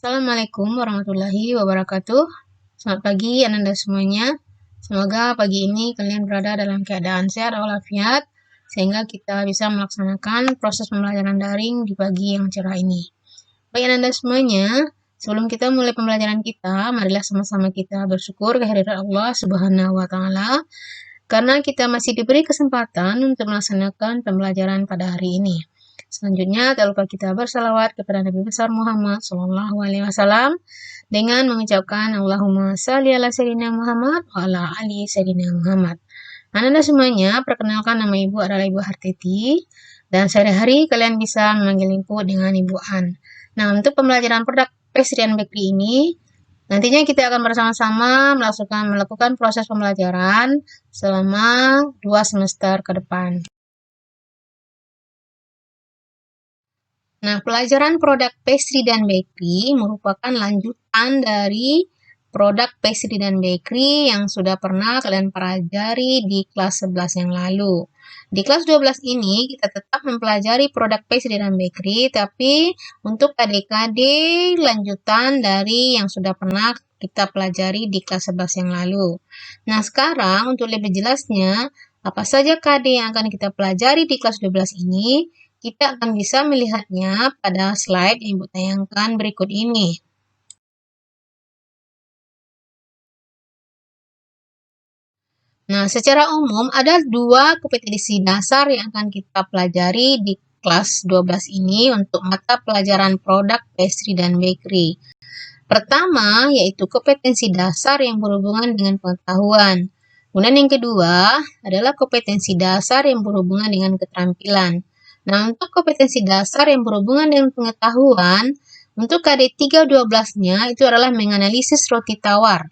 Assalamualaikum warahmatullahi wabarakatuh. Selamat pagi Ananda semuanya. Semoga pagi ini kalian berada dalam keadaan sehat walafiat sehingga kita bisa melaksanakan proses pembelajaran daring di pagi yang cerah ini. Baik Ananda semuanya, sebelum kita mulai pembelajaran kita, marilah sama-sama kita bersyukur kehadirat Allah Subhanahu wa taala karena kita masih diberi kesempatan untuk melaksanakan pembelajaran pada hari ini. Selanjutnya, tak lupa kita bersalawat kepada Nabi besar Muhammad SAW dengan mengucapkan Allahumma salli ala sayyidina Muhammad wa ala ali sayyidina Muhammad. Anda semuanya, perkenalkan nama Ibu adalah Ibu Hartiti dan sehari-hari kalian bisa memanggil Ibu dengan Ibu An. Nah, untuk pembelajaran produk pastry and bakery ini, nantinya kita akan bersama-sama melakukan proses pembelajaran selama 2 semester ke depan. Nah, pelajaran produk pastry dan bakery merupakan lanjutan dari produk pastry dan bakery yang sudah pernah kalian pelajari di kelas 11 yang lalu. Di kelas 12 ini kita tetap mempelajari produk pastry dan bakery, tapi untuk adik-adik lanjutan dari yang sudah pernah kita pelajari di kelas 11 yang lalu. Nah, sekarang untuk lebih jelasnya, apa saja KD yang akan kita pelajari di kelas 12 ini, kita akan bisa melihatnya pada slide yang Ibu tayangkan berikut ini. Nah, secara umum ada 2 kompetensi dasar yang akan kita pelajari di kelas 12 ini untuk mata pelajaran produk pastry dan bakery. Pertama, yaitu kompetensi dasar yang berhubungan dengan pengetahuan. Kemudian yang kedua adalah kompetensi dasar yang berhubungan dengan keterampilan. Nah, untuk kompetensi dasar yang berhubungan dengan pengetahuan, untuk KD 312-nya itu adalah menganalisis roti tawar.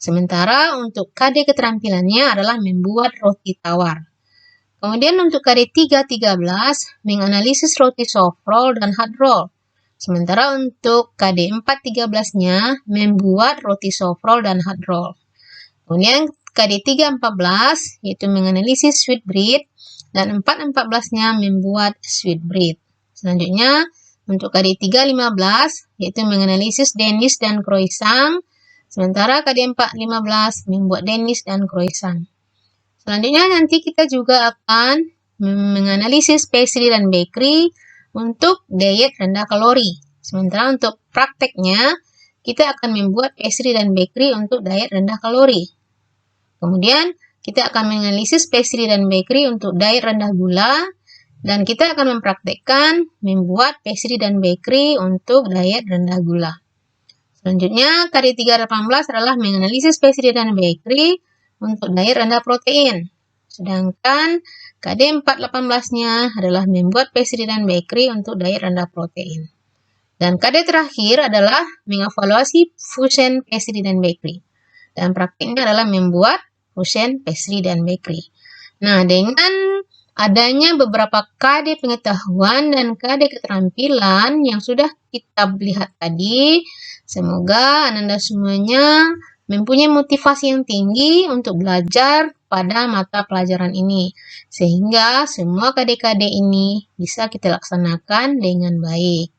Sementara untuk KD keterampilannya adalah membuat roti tawar. Kemudian untuk KD 313, menganalisis roti soft roll dan hard roll. Sementara untuk KD 413-nya membuat roti soft roll dan hard roll. Kemudian KD 314 yaitu menganalisis sweet bread dan 414-nya membuat sweet bread. Selanjutnya untuk KD 315 yaitu menganalisis Danish dan croissant. Sementara KD 415 membuat Danish dan croissant. Selanjutnya nanti kita juga akan menganalisis pastry dan bakery untuk diet rendah kalori. Sementara untuk prakteknya, kita akan membuat pastry dan bakery untuk diet rendah kalori. Kemudian, kita akan menganalisis pastry dan bakery untuk diet rendah gula, dan kita akan mempraktekkan membuat pastry dan bakery untuk diet rendah gula. Selanjutnya, KD 318 adalah menganalisis pastry dan bakery untuk diet rendah protein. Sedangkan KD 418-nya adalah membuat pastry dan bakery untuk diet rendah protein. Dan KD terakhir adalah mengevaluasi fusion pastry dan bakery. Dan praktiknya adalah membuat fusion pastry dan bakery. Nah, dengan adanya beberapa KD pengetahuan dan KD keterampilan yang sudah kita lihat tadi, semoga Anda semuanya mempunyai motivasi yang tinggi untuk belajar pada mata pelajaran ini, sehingga semua KD-KD ini bisa kita laksanakan dengan baik.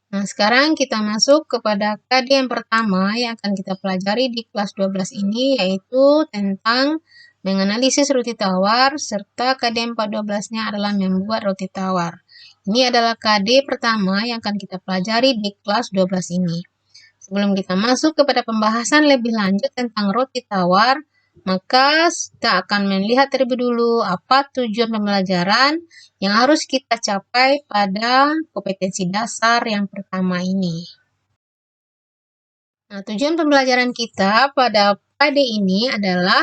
Nah, sekarang kita masuk kepada KD yang pertama yang akan kita pelajari di kelas 12 ini, yaitu tentang menganalisis roti tawar, serta KD 412-nya adalah membuat roti tawar. Ini adalah KD pertama yang akan kita pelajari di kelas 12 ini. Sebelum kita masuk kepada pembahasan lebih lanjut tentang roti tawar, maka kita akan melihat terlebih dulu apa tujuan pembelajaran yang harus kita capai pada kompetensi dasar yang pertama ini. Nah, tujuan pembelajaran kita pada KD ini adalah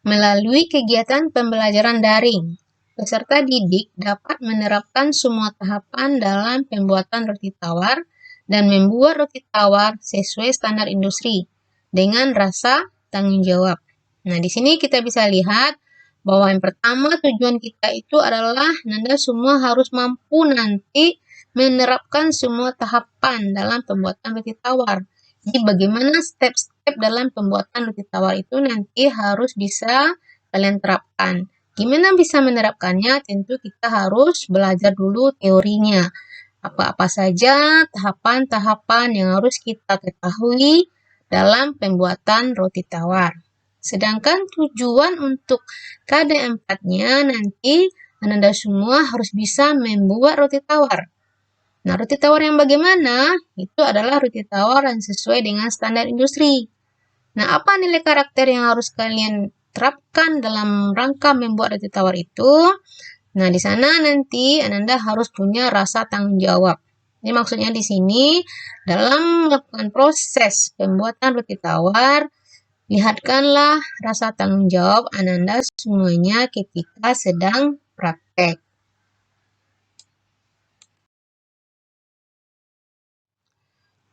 melalui kegiatan pembelajaran daring. Peserta didik dapat menerapkan semua tahapan dalam pembuatan roti tawar dan membuat roti tawar sesuai standar industri dengan rasa tanggung jawab. Nah, di sini kita bisa lihat bahwa yang pertama tujuan kita itu adalah Anda semua harus mampu nanti menerapkan semua tahapan dalam pembuatan roti tawar. Jadi bagaimana step-step dalam pembuatan roti tawar itu nanti harus bisa kalian terapkan. Gimana bisa menerapkannya? Tentu kita harus belajar dulu teorinya. Apa-apa saja tahapan-tahapan yang harus kita ketahui dalam pembuatan roti tawar. Sedangkan tujuan untuk KD4-nya nanti Ananda semua harus bisa membuat roti tawar. Nah, roti tawar yang bagaimana? Itu adalah roti tawar yang sesuai dengan standar industri. Nah, apa nilai karakter yang harus kalian terapkan dalam rangka membuat roti tawar itu? Nah, di sana nanti Ananda harus punya rasa tanggung jawab. Ini maksudnya di sini, dalam melakukan proses pembuatan roti tawar, lihatkanlah rasa tanggung jawab Ananda semuanya ketika sedang praktek.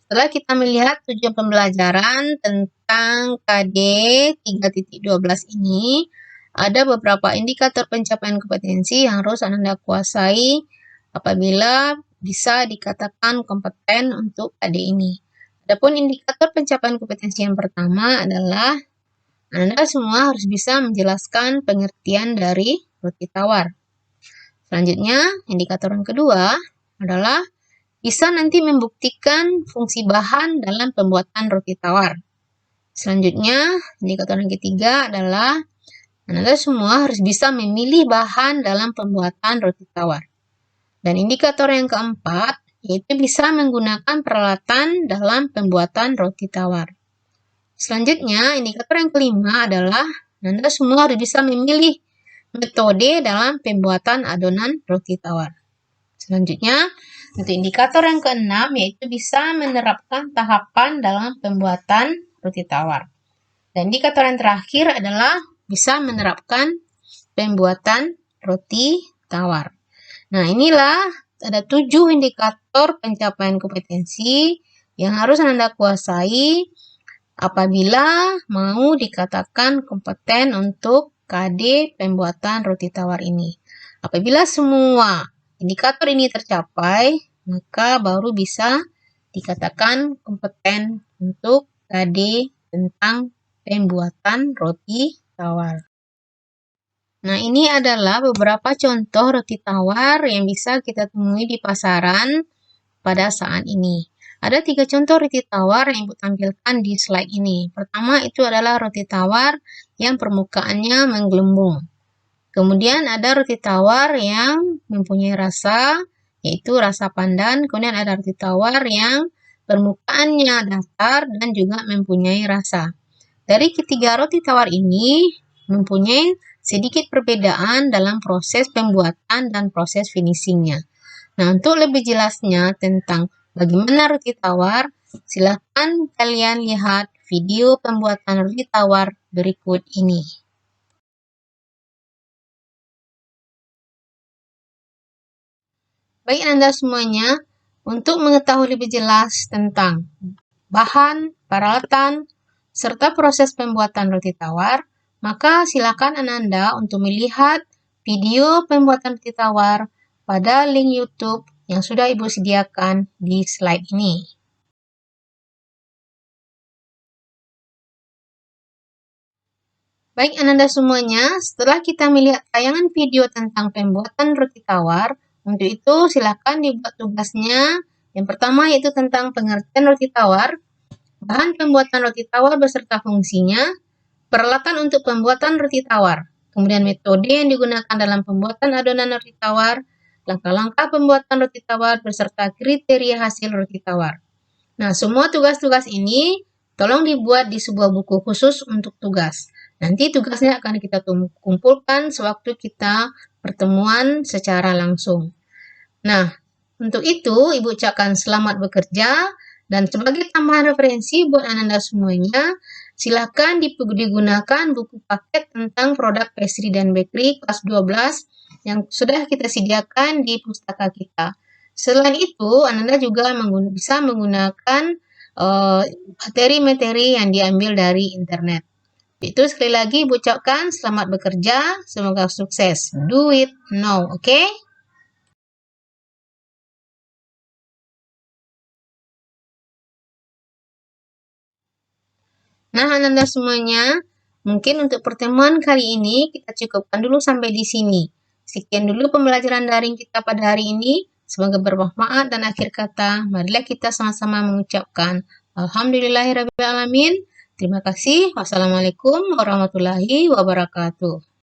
Setelah kita melihat tujuan pembelajaran tentang KD 3.12 ini, ada beberapa indikator pencapaian kompetensi yang harus Ananda kuasai apabila bisa dikatakan kompeten untuk KD ini. Adapun indikator pencapaian kompetensi yang pertama adalah Anda semua harus bisa menjelaskan pengertian dari roti tawar. Selanjutnya, indikator yang kedua adalah bisa nanti membuktikan fungsi bahan dalam pembuatan roti tawar. Selanjutnya, indikator yang ketiga adalah Anda semua harus bisa memilih bahan dalam pembuatan roti tawar. Dan indikator yang keempat, yaitu bisa menggunakan peralatan dalam pembuatan roti tawar. Selanjutnya, indikator yang kelima adalah Anda semua harus bisa memilih metode dalam pembuatan adonan roti tawar. Selanjutnya, untuk indikator yang keenam, yaitu bisa menerapkan tahapan dalam pembuatan roti tawar. Dan indikator yang terakhir adalah bisa menerapkan pembuatan roti tawar. Nah, inilah ada 7 indikator pencapaian kompetensi yang harus Anda kuasai apabila mau dikatakan kompeten untuk KD pembuatan roti tawar ini. Apabila semua indikator ini tercapai, maka baru bisa dikatakan kompeten untuk KD tentang pembuatan roti tawar. Nah, ini adalah beberapa contoh roti tawar yang bisa kita temui di pasaran pada saat ini. Ada 3 contoh roti tawar yang Ibu tampilkan di slide ini. Pertama itu adalah roti tawar yang permukaannya menggelembung. Kemudian ada roti tawar yang mempunyai rasa, yaitu rasa pandan. Kemudian ada roti tawar yang permukaannya datar dan juga mempunyai rasa. Dari ketiga roti tawar ini mempunyai sedikit perbedaan dalam proses pembuatan dan proses finishingnya. Nah, untuk lebih jelasnya tentang bagaimana roti tawar, silakan kalian lihat video pembuatan roti tawar berikut ini. Baik Anda semuanya, untuk mengetahui lebih jelas tentang bahan, peralatan, serta proses pembuatan roti tawar, maka silakan Anda untuk melihat video pembuatan roti tawar pada link YouTube yang sudah Ibu sediakan di slide ini. Baik Anda semuanya, setelah kita melihat tayangan video tentang pembuatan roti tawar, untuk itu silakan dibuat tugasnya. Yang pertama yaitu tentang pengertian roti tawar, bahan pembuatan roti tawar beserta fungsinya, peralatan untuk pembuatan roti tawar, kemudian metode yang digunakan dalam pembuatan adonan roti tawar, langkah-langkah pembuatan roti tawar beserta kriteria hasil roti tawar. Nah, semua tugas-tugas ini tolong dibuat di sebuah buku khusus untuk tugas. Nanti tugasnya akan kita kumpulkan sewaktu kita pertemuan secara langsung. Nah, untuk itu Ibu ucapkan selamat bekerja dan sebagai tambahan referensi buat Anda semuanya, silakan digunakan buku paket tentang produk pastry dan bakery kelas 12 yang sudah kita sediakan di pustaka kita. Selain itu, Anda juga bisa menggunakan materi-materi yang diambil dari internet. Itu sekali lagi Ibu ucapkan selamat bekerja, semoga sukses. Do it now, oke? Okay? Nah, Anda semuanya, Mungkin untuk pertemuan kali ini kita cukupkan dulu sampai di sini. Sekian dulu pembelajaran daring kita pada hari ini. Semoga bermanfaat dan akhir kata, marilah kita sama-sama mengucapkan Alhamdulillahirrabbilalamin. Terima kasih. Wassalamualaikum warahmatullahi wabarakatuh.